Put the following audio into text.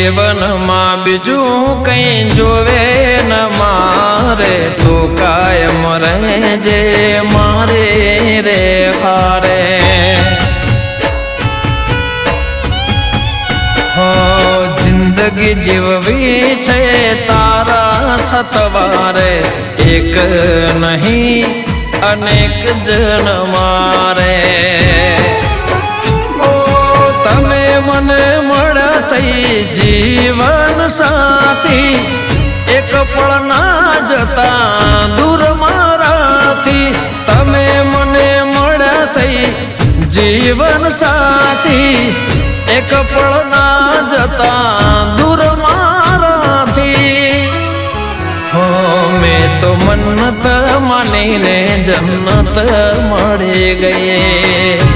જીવનમાં બીજું કઈ જોવે ન મારે તો કાયમ રહેજે મારે રે હારે હો જિંદગી જીવવી છે તારા સતવારે એક નહીં અનેક જન મારે તમે મને મળ્યા થઈ જીવન સાથી એક પળ ના જતા દૂર મારાથી તમે મને મળ્યા થઈ જીવન સાથી એક પળ ના જતા દૂર મારાથી હો મેં તો મન્નત માનીને જન્નત મળી ગઈ